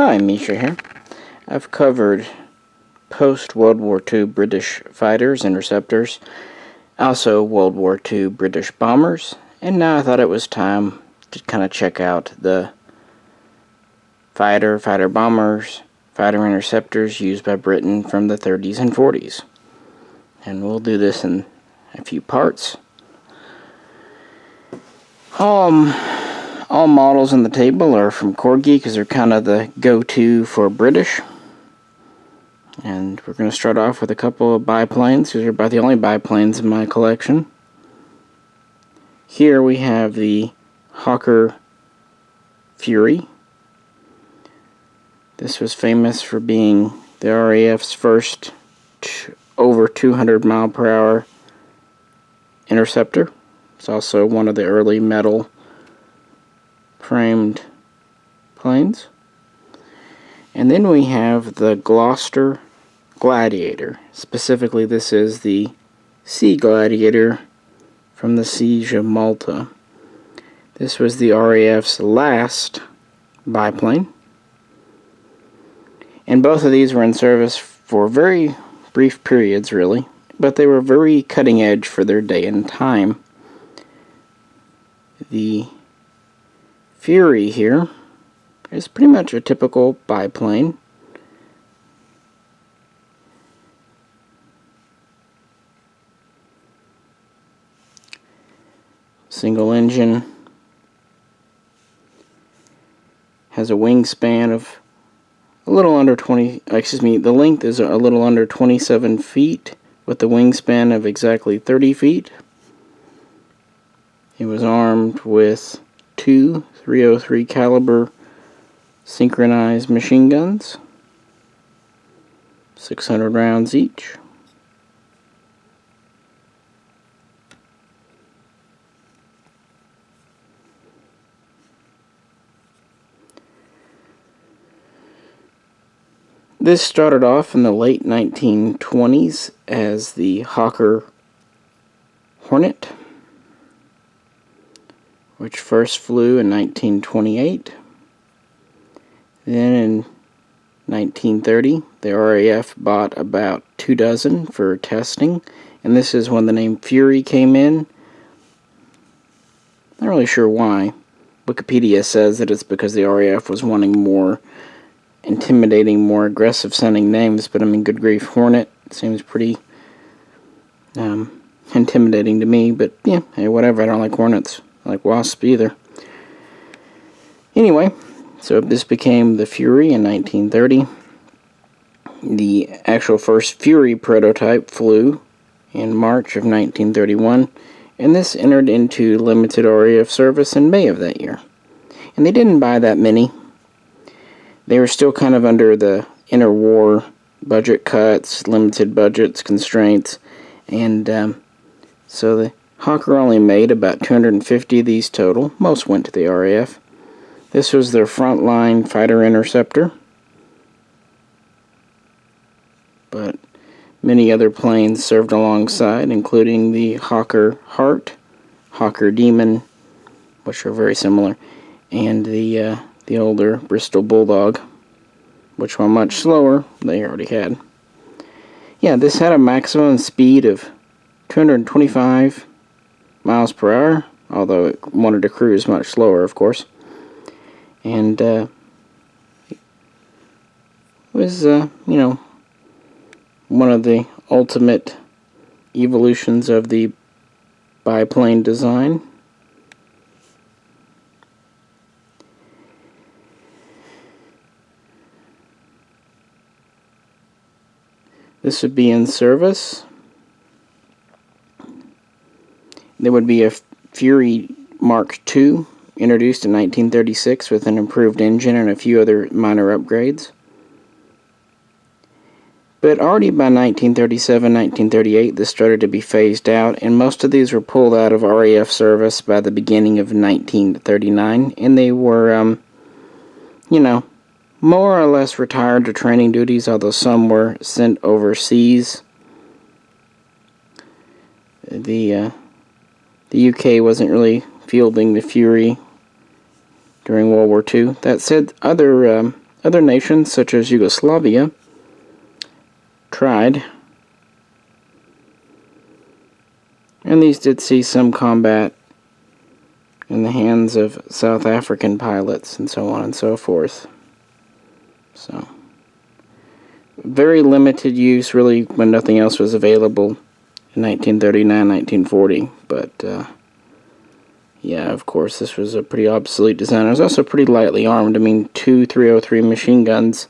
Hi, Misha here. I've covered post-World War II British fighters, interceptors, also World War II British bombers, and now I thought it was time to kind of check out the fighter bombers, fighter interceptors used by Britain from the 30s and 40s. And we'll do this in a few parts. All models in the table are from Corgi because they're kind of the go-to for British. And we're going to start off with a couple of biplanes. These are about the only biplanes in my collection. Here we have the Hawker Fury. This was famous for being the RAF's first over 200 mile per hour interceptor. It's also one of the early metal framed planes. And then we have the Gloster Gladiator. Specifically, this is the Sea Gladiator from the Siege of Malta. This was the RAF's last biplane. And both of these were in service for very brief periods, really, but they were very cutting edge for their day and time. The Fury here is pretty much a typical biplane. Single engine, has a wingspan of a little under the length is a little under 27 feet with the wingspan of exactly 30 feet. It was armed with two .303 caliber synchronized machine guns, 600 rounds each. This started off in the late 1920s as the Hawker Hornet, which first flew in 1928. Then in 1930, the RAF bought about 2 dozen for testing, and this is when the name Fury came in. Not really sure why. Wikipedia says that it's because the RAF was wanting more intimidating, more aggressive sounding names, but I mean, good grief, Hornet seems pretty intimidating to me, but yeah, hey, whatever, I don't like hornets. I like wasps either. Anyway, so this became the Fury in 1930. The actual first Fury prototype flew in March of 1931, and this entered into limited RAF service in May of that year. And they didn't buy that many. They were still kind of under the interwar budget cuts, limited budgets, constraints, and so the Hawker only made about 250 of these total. Most went to the RAF. This was their frontline fighter interceptor, but many other planes served alongside, including the Hawker Hart, Hawker Demon, which are very similar, and the older Bristol Bulldog, which, while much slower, they already had. Yeah, this had a maximum speed of 225 miles per hour, although it wanted to cruise much slower, of course. And it was, one of the ultimate evolutions of the biplane design. This would be in service. There would be a Fury Mark II introduced in 1936 with an improved engine and a few other minor upgrades. But already by 1937, 1938, this started to be phased out, and most of these were pulled out of RAF service by the beginning of 1939, and they were, more or less retired to training duties, although some were sent overseas. The UK wasn't really fielding the Fury during World War II. That said, other Other nations, such as Yugoslavia, tried, and these did see some combat in the hands of South African pilots and so on and so forth. So, very limited use, really, when nothing else was available in 1939, 1940. But, yeah, of course, this was a pretty obsolete design. It was also pretty lightly armed. I mean, 2 303 machine guns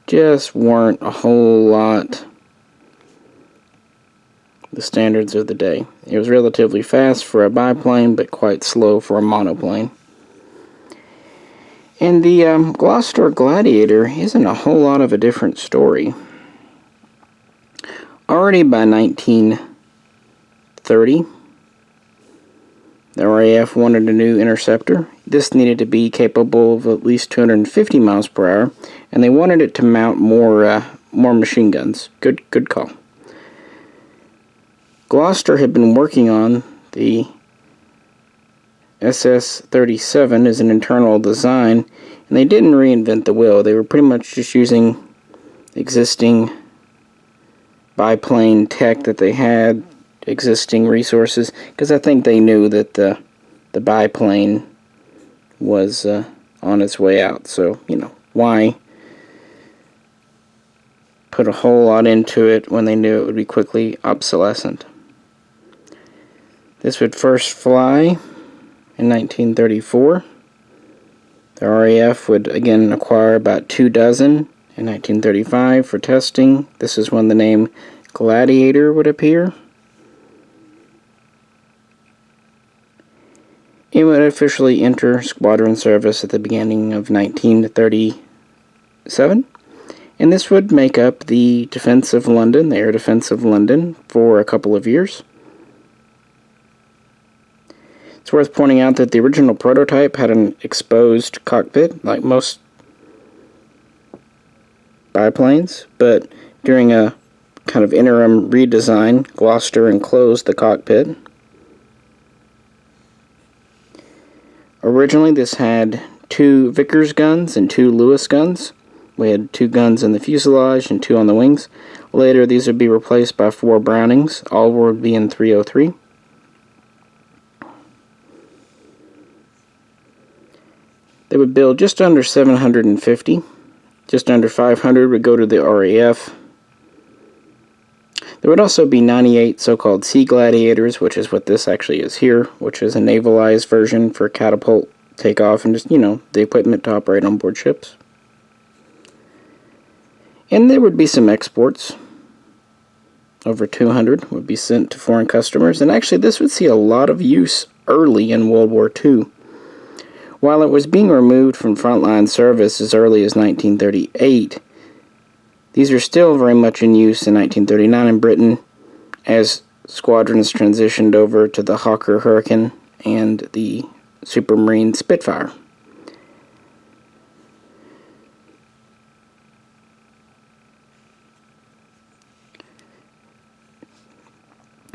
just weren't a whole lot the standards of the day. It was relatively fast for a biplane, but quite slow for a monoplane. And the Gloster Gladiator isn't a whole lot of a different story. Already by 1930, the RAF wanted a new interceptor. This needed to be capable of at least 250 miles per hour, and they wanted it to mount more machine guns. Good call. Gloster had been working on the SS-37 as an internal design, and they didn't reinvent the wheel. They were pretty much just using existing biplane tech that they had, existing resources, because I think they knew that the biplane was on its way out. So, why put a whole lot into it when they knew it would be quickly obsolescent? This would first fly in 1934. The RAF would again acquire about 2 dozen in 1935 for testing. This is when the name Gladiator would appear. It would officially enter squadron service at the beginning of 1937. And this would make up the Defence of London, the Air Defence of London, for a couple of years. It's worth pointing out that the original prototype had an exposed cockpit, like most biplanes, but during a kind of interim redesign, Gloster enclosed the cockpit. Originally, this had 2 Vickers guns and 2 Lewis guns. We had 2 guns in the fuselage and 2 on the wings. Later, these would be replaced by 4 Brownings. All would be in 303. They would build just under 750. Just under 500 would go to the RAF. There would also be 98 so-called Sea Gladiators, which is what this actually is here, which is a navalized version for catapult takeoff and just, the equipment to operate on board ships. And there would be some exports. Over 200 would be sent to foreign customers, and actually this would see a lot of use early in World War II. While it was being removed from frontline service as early as 1938, these are still very much in use in 1939 in Britain as squadrons transitioned over to the Hawker Hurricane and the Supermarine Spitfire.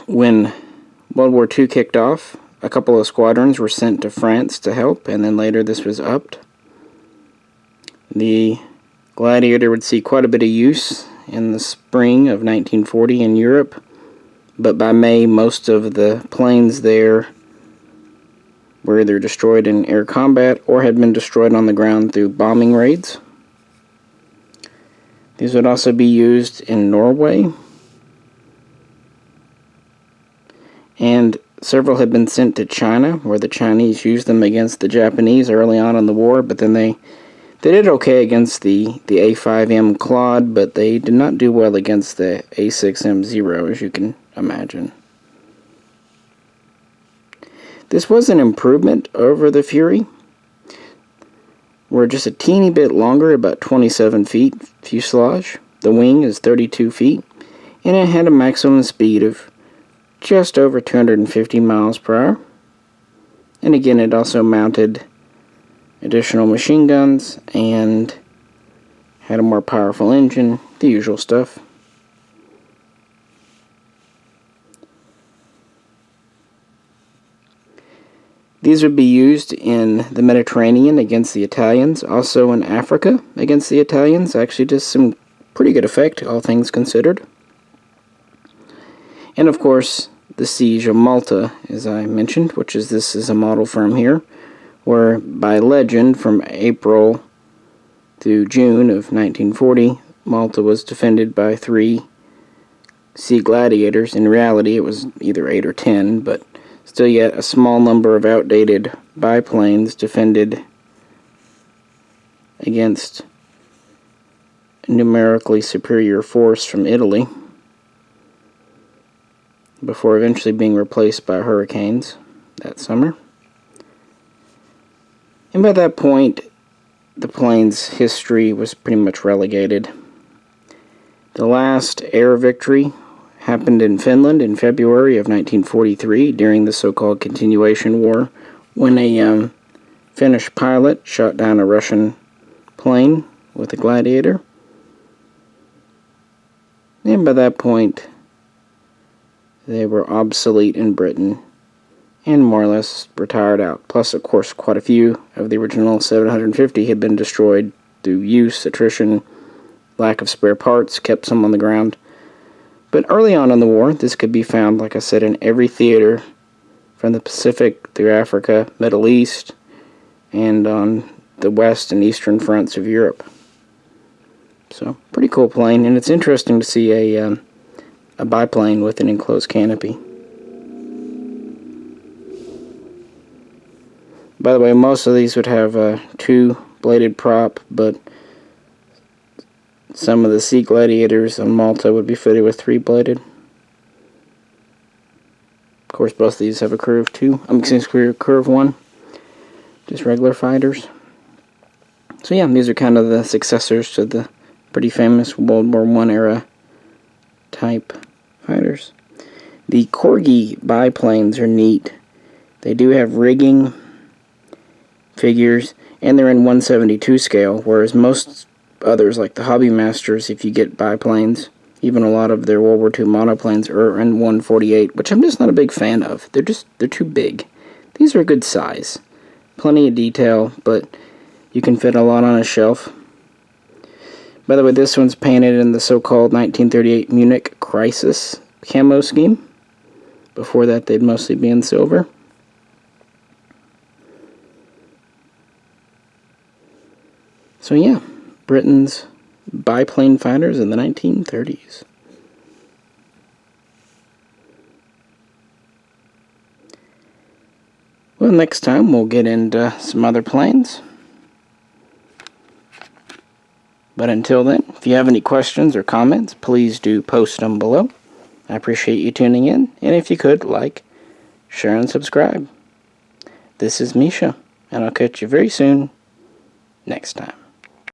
When World War II kicked off, a couple of squadrons were sent to France to help, and then later this was upped. The Gladiator would see quite a bit of use in the spring of 1940 in Europe, but by May most of the planes there were either destroyed in air combat or had been destroyed on the ground through bombing raids. These would also be used in Norway, and several had been sent to China, where the Chinese used them against the Japanese early on in the war, but then they did okay against the A5M Claude, but they did not do well against the A6M0, as you can imagine. This was an improvement over the Fury. We're just a teeny bit longer, about 27 feet fuselage. The wing is 32 feet, and it had a maximum speed of just over 250 miles per hour. And again, it also mounted additional machine guns and had a more powerful engine, the usual stuff. These would be used in the Mediterranean against the Italians, also in Africa against the Italians. Actually, just some pretty good effect, all things considered. And of course, the siege of Malta, as I mentioned, which is this is a model from here, where by legend from April through June of 1940, Malta was defended by 3 sea gladiators. In reality, it was either 8 or 10, but still yet a small number of outdated biplanes defended against a numerically superior force from Italy, before eventually being replaced by hurricanes that summer. And by that point, the plane's history was pretty much relegated. The last air victory happened in Finland in February of 1943 during the so-called Continuation War, when a Finnish pilot shot down a Russian plane with a Gladiator. And by that point, they were obsolete in Britain and more or less retired out. Plus, of course, quite a few of the original 750 had been destroyed through use, attrition, lack of spare parts, kept some on the ground. But early on in the war, this could be found, like I said, in every theater from the Pacific through Africa, Middle East, and on the west and eastern fronts of Europe. So, pretty cool plane, and it's interesting to see a biplane with an enclosed canopy. By the way, most of these would have a 2-bladed prop, but some of the Sea Gladiators on Malta would be fitted with 3-bladed. Of course, both of these have a curve 2. Curve 1. Just regular fighters. So yeah, these are kind of the successors to the pretty famous World War I era type fighters. The Corgi biplanes are neat. They do have rigging, figures, and they're in 1/72 scale, whereas most others, like the Hobby Masters, if you get biplanes, even a lot of their World War II monoplanes are in 1/48, which I'm just not a big fan of. They're too big. These are a good size. Plenty of detail, but you can fit a lot on a shelf. By the way, this one's painted in the so-called 1938 Munich Crisis camo scheme. Before that, they'd mostly be in silver. So yeah, Britain's biplane fighters in the 1930s. Well, next time we'll get into some other planes. But until then, if you have any questions or comments, please do post them below. I appreciate you tuning in, and if you could, like, share, and subscribe. This is Misha, and I'll catch you very soon next time.